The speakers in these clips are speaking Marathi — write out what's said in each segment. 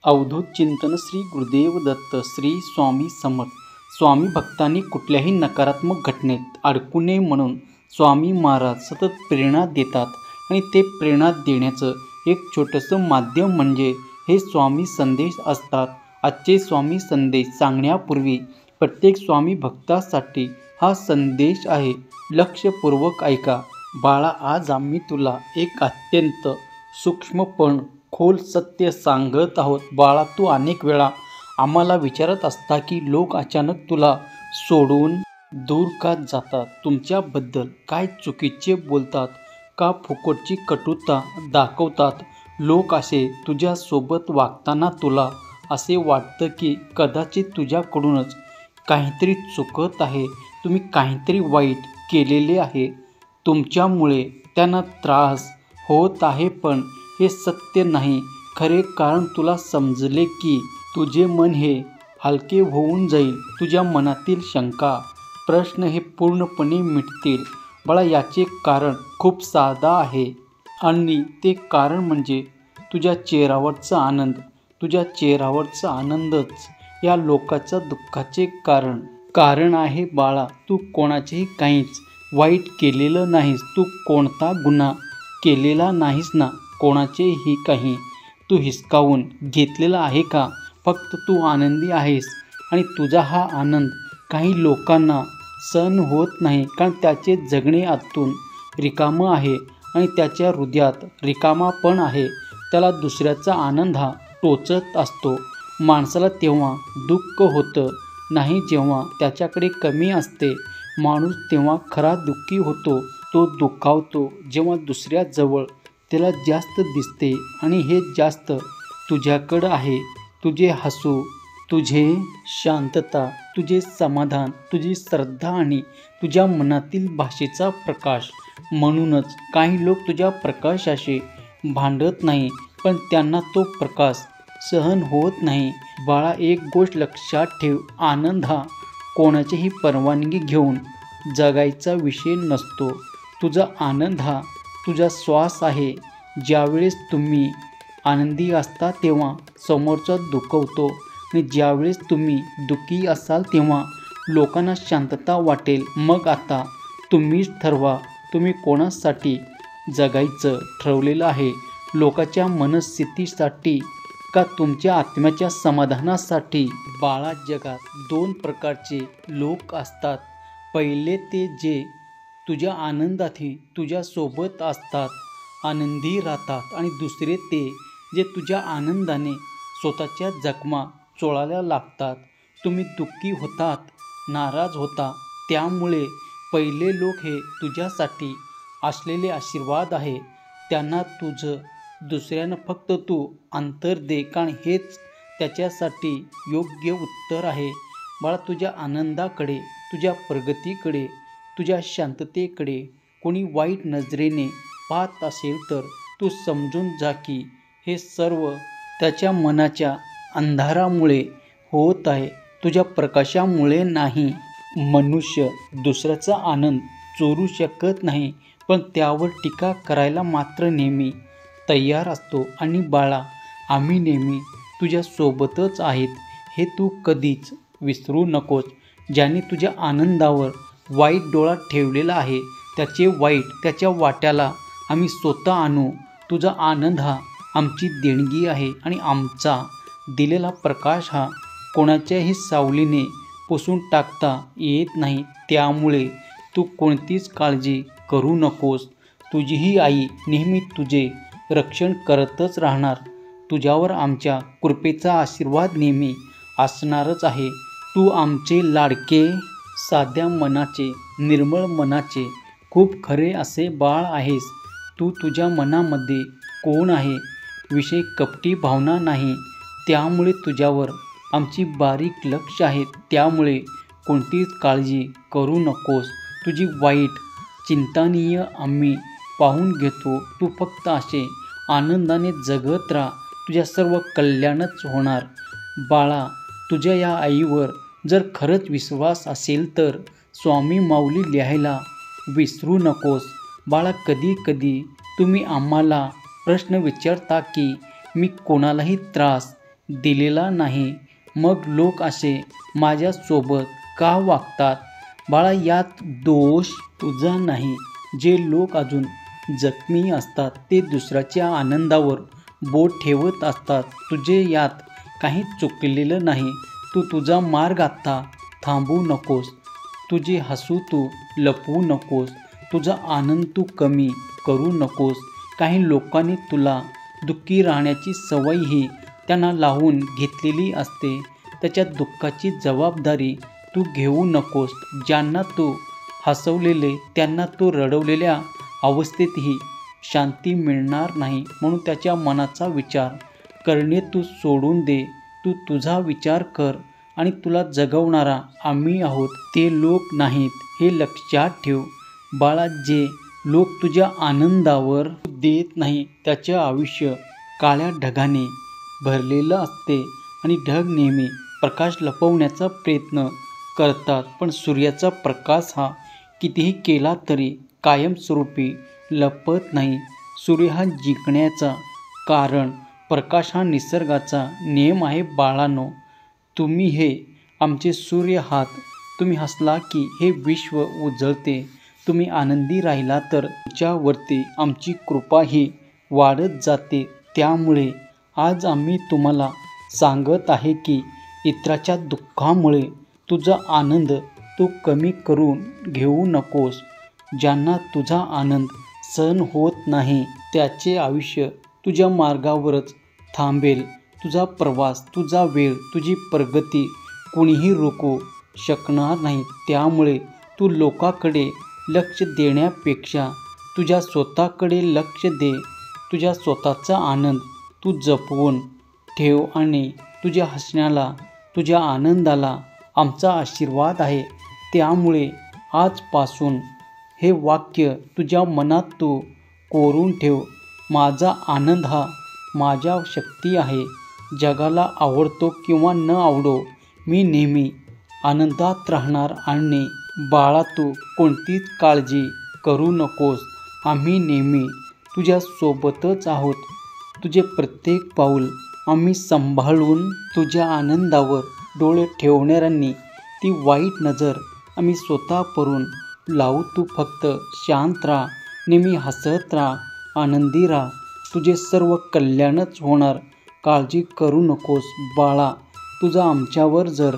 अवधूत चिंतन श्री गुरुदेव दत्त श्री स्वामी समर्थ. स्वामी भक्तांनी कुठल्याही नकारात्मक घटनेत अडकू नये म्हणून स्वामी महाराज सतत प्रेरणा देतात आणि ते प्रेरणा देण्याचं एक छोटंसं माध्यम म्हणजे हे स्वामी संदेश असतात. आजचे स्वामी संदेश सांगण्यापूर्वी प्रत्येक स्वामी भक्तासाठी हा संदेश आहे. लक्षपूर्वक ऐका. बाळा, आज आम्ही तुला एक अत्यंत सूक्ष्म पण खोल सत्य सांगत आहोत. बाळा, तू अनेक वेळा आम्हाला विचारत असता की लोक अचानक तुला सोडून दूर का जातात, तुमच्याबद्दल काय चुकीचे बोलतात, का फुकटची कटुता दाखवतात. लोक असे तुझ्यासोबत वागताना तुला असे वाटतं की कदाचित तुझ्याकडूनच काहीतरी चुकत आहे, तुम्ही काहीतरी वाईट केलेले आहे, तुमच्यामुळे त्यांना त्रास होत आहे. पण हे सत्य नाही. खरे कारण तुला समजले की तुझे मन हे हलके होऊन जाईल. तुझ्या मनातील शंका, प्रश्न हे पूर्णपणे मिटतील. बाळा, याचे कारण खूप साधा आहे आणि ते कारण म्हणजे तुझ्या चेहऱ्यावरचा आनंद. तुझ्या चेहऱ्यावरचा आनंदच या लोकांच्या दुःखाचे कारण आहे. बाळा, तू कोणाचेही काहीच वाईट केलेलं नाहीस. तू कोणता गुन्हा केलेला नाहीस ना. कोणाचेही काही तू हिसकावून घेतलेला आहे का? फक्त तू आनंदी आहेस आणि तुझा हा आनंद काही लोकांना सहन होत नाही, कारण त्याचे जगणे आतून रिकामं आहे आणि त्याच्या हृदयात रिकामा पण आहे. त्याला दुसऱ्याचा आनंद हा टोचत असतो. माणसाला तेव्हा दुःख होतं नाही जेव्हा त्याच्याकडे कमी असते. माणूस तेव्हा खरा दुःखी होतो. तो दुखावतो जेव्हा दुसऱ्याजवळ त्याला जास्त दिसते आणि हे जास्त तुझ्याकडं आहे. तुझे हसू, तुझे शांतता, तुझे समाधान, तुझी श्रद्धा आणि तुझ्या मनातील भाषेचा प्रकाश. म्हणूनच काही लोक तुझ्या प्रकाशाशी भांडत नाही, पण त्यांना तो प्रकाश सहन होत नाही. बाळा, एक गोष्ट लक्षात ठेव. आनंद हा कोणाचीही परवानगी घेऊन जगायचा विषय नसतो. तुझा आनंद हा तुझा श्वास आहे. ज्यावेळेस तुम्ही आनंदी असता तेव्हा समोरचा दुखवतो आणि ज्यावेळेस तुम्ही दुःखी असाल तेव्हा लोकांना शांतता वाटेल. मग आता तुम्हीच ठरवा, तुम्ही कोणासाठी जगायचं ठरवलेलं आहे. लोकांच्या मनस्थितीसाठी का तुमच्या आत्म्याच्या समाधानासाठी? बाळा, जगात दोन प्रकारचे लोक असतात. पहिले ते जे तुझ्या आनंदातही तुझ्यासोबत असतात, आनंदी राहतात, आणि दुसरे ते जे तुझ्या आनंदाने स्वतःच्या जखमा चोळायला लागतात. तुम्ही दुःखी होतात, नाराज होता, त्यामुळे पहिले लोक हे तुझ्यासाठी असलेले आशीर्वाद आहे. त्यांना तुझं दुसऱ्यानं फक्त तू अंतर दे, कारण हेच त्याच्यासाठी योग्य उत्तर आहे. बाळा, तुझ्या आनंदाकडे, तुझ्या प्रगतीकडे, तुझ्या शांततेकडे कोणी वाईट नजरेने पाहत असेल तर तू समजून जा की हे सर्व त्याच्या मनाच्या अंधारामुळे होत आहे, तुझ्या प्रकाशामुळे नाही. मनुष्य दुसऱ्याचा आनंद चोरू शकत नाही, पण त्यावर टीका करायला मात्र नेहमी तयार असतो. आणि बाळा, आम्ही नेहमी तुझ्यासोबतच आहेत हे तू कधीच विसरू नकोस. ज्याने तुझ्या आनंदावर वाईट डोळा ठेवलेला आहे त्याचे वाईट त्याच्या वाट्याला आम्ही स्वतः आणू. तुझा आनंद हा आमची देणगी आहे आणि आमचा दिलेला प्रकाश हा कोणाच्याही सावलीने पुसून टाकता येत नाही. त्यामुळे तू कोणतीच काळजी करू नकोस. तुझी ही आई नेहमी तुझे रक्षण करतच राहणार. तुझ्यावर आमच्या कृपेचा आशीर्वाद नेहमी असणारच आहे. तू आमचे लाडके, साध्या मनाचे, निर्मळ मनाचे, खूप खरे असे बाळ आहेस. तू तुझ्या मनामध्ये कोण आहे विषयी कपटी भावना नाही. त्यामुळे तुझ्यावर आमची बारीक लक्ष आहे. त्यामुळे कोणतीच काळजी करू नकोस. तुझी वाईट चिंतनीय आम्ही पाहून घेतो. तू फक्त असे आनंदाने जगत राहा, तुझ्या सर्व कल्याणच होणार. बाळा, तुझ्या या आईवर जर खरंच विश्वास असेल तर स्वामी माऊली लिहायला विसरू नकोस. बाळा, कधी कधी तुम्ही आम्हाला प्रश्न विचारता की मी कोणालाही त्रास दिलेला नाही. मग लोक असे माझ्यासोबत का वागतात? बाळा, यात दोष तुझा नाही. जे लोक अजून जखमी असतात ते दुसऱ्याच्या आनंदावर बोट ठेवत असतात. तुझे यात काही चुकलेलं नाही. तू तुझा मार्ग आत्ता थांबवू नकोस. तुझे हसू तू लपवू नकोस. तुझा आनंद तू कमी करू नकोस. काही लोकांनी तुला दुःखी राहण्याची सवयही त्यांना लावून घेतलेली असते. त्याच्या दुःखाची जबाबदारी तू घेऊ नकोस. ज्यांना तू हसवलेले त्यांना तू रडवलेल्या अवस्थेतही शांती मिळणार नाही. म्हणून त्याच्या मनाचा विचार करणे तू सोडून दे. तू तुझा विचार कर आणि तुला जगवणारा आम्ही आहोत, ते लोक नाहीत, हे लक्षात ठेव. बाळा, जे लोक तुझ्या आनंदावर देत नाही त्याचे आयुष्य काळ्या ढगाने भरलेलं असते आणि ढग नेहमी प्रकाश लपवण्याचा प्रयत्न करतात. पण सूर्याचा प्रकाश हा कितीही केला तरी कायमस्वरूपी लपत नाही. सूर्य हा जिंकण्याचा कारण. प्रकाश हा निसर्गाचा नियम आहे. बाळांनो, तुम्ही हे आमचे सूर्य आहात. तुम्ही हसला की हे विश्व उजळते. तुम्ही आनंदी राहिला तर तुमच्यावरती आमची कृपाही वाढत जाते. त्यामुळे आज आम्ही तुम्हाला सांगत आहे की इतराच्या दुःखामुळे तुझा आनंद तू कमी करून घेऊ नकोस. ज्यांना तुझा आनंद सहन होत नाही त्याचे आयुष्य तुझ्या मार्गावरच थांबेल. तुझा प्रवास, तुझा वेळ, तुझी प्रगती कुणीही रोखू शकणार नाही. त्यामुळे तू लोकांकडे लक्ष देण्यापेक्षा तुझ्या स्वतःकडे लक्ष दे. तुझ्या स्वतःचा आनंद तू जपवून ठेव आणि तुझ्या हसण्याला, तुझ्या आनंदाला आमचा आशीर्वाद आहे. त्यामुळे आजपासून हे वाक्य तुझ्या मनात तू कोरून ठेव. माझा आनंद हा माझ्या शक्ती आहे. जगाला आवडतो किंवा न आवडो, मी नेहमी आनंदात राहणार. आणि बाळा, तू कोणतीच काळजी करू नकोस. आम्ही नेहमी तुझ्या सोबतच आहोत. तुझे प्रत्येक पाऊल आम्ही सांभाळून. तुझ्या आनंदावर डोळे ठेवणाऱ्यांनी ती वाईट नजर आम्ही स्वतःवरून लावू. तू फक्त शांत राहा, नेहमी हसत राहा, आनंदी राहा. तुझे सर्व कल्याणच होणार. काळजी करू नकोस. बाळा, तुझा आमच्यावर जर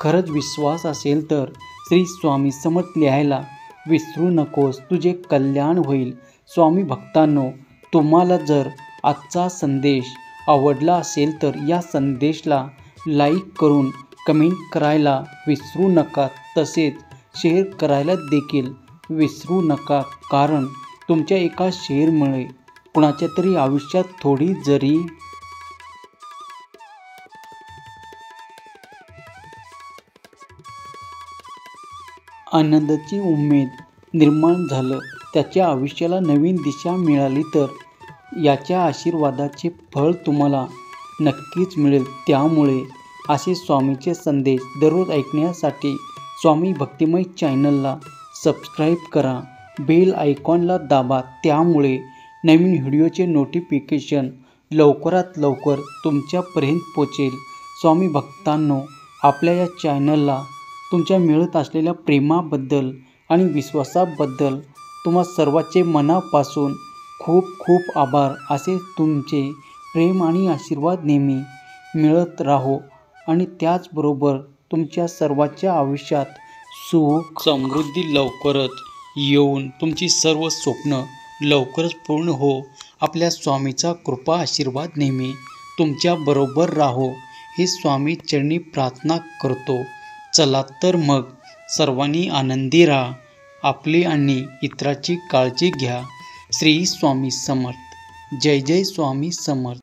खरंच विश्वास असेल तर श्री स्वामी समर्थ लिहायला विसरू नकोस. तुझे कल्याण होईल. स्वामी भक्तांनो, तुम्हाला जर आजचा संदेश आवडला असेल तर या संदेशाला लाईक करून कमेंट करायला विसरू नका. तसेच शेअर करायला देखील विसरू नका. कारण तुमच्या एका शेअरमुळे कुणाच्या तरी आयुष्यात थोडी जरी आनंदाची उमेद निर्माण झालं, त्याच्या आयुष्याला नवीन दिशा मिळाली तर याच्या आशीर्वादाचे फळ तुम्हाला नक्कीच मिळेल. त्यामुळे असे स्वामीचे संदेश दररोज ऐकण्यासाठी स्वामी भक्तिमय चॅनलला सबस्क्राईब करा. बेल आयकॉनला दाबा. त्यामुळे नवीन व्हिडिओचे नोटिफिकेशन लवकरात लवकर तुमच्यापर्यंत पोचेल. स्वामी भक्तांनो, आपल्या या चॅनलला तुमच्या मिळत असलेल्या प्रेमाबद्दल आणि विश्वासाबद्दल तुम्हा सर्वांचे मनापासून खूप खूप आभार. असे तुमचे प्रेम आणि आशीर्वाद नेहमी मिळत राहो आणि त्याचबरोबर तुमच्या सर्वांच्या आयुष्यात सुख समृद्धी लवकरच येऊन तुमची सर्व स्वप्न लवकरच पूर्ण हो. आपल्या स्वामीचा कृपा आशीर्वाद नेहमी तुमच्याबरोबर राहो, हे स्वामी चरणी प्रार्थना करतो. चला तर मग सर्वांनी आनंदी राहा. आपली आणि इतरांची काळजी घ्या. श्री स्वामी समर्थ. जय जय स्वामी समर्थ.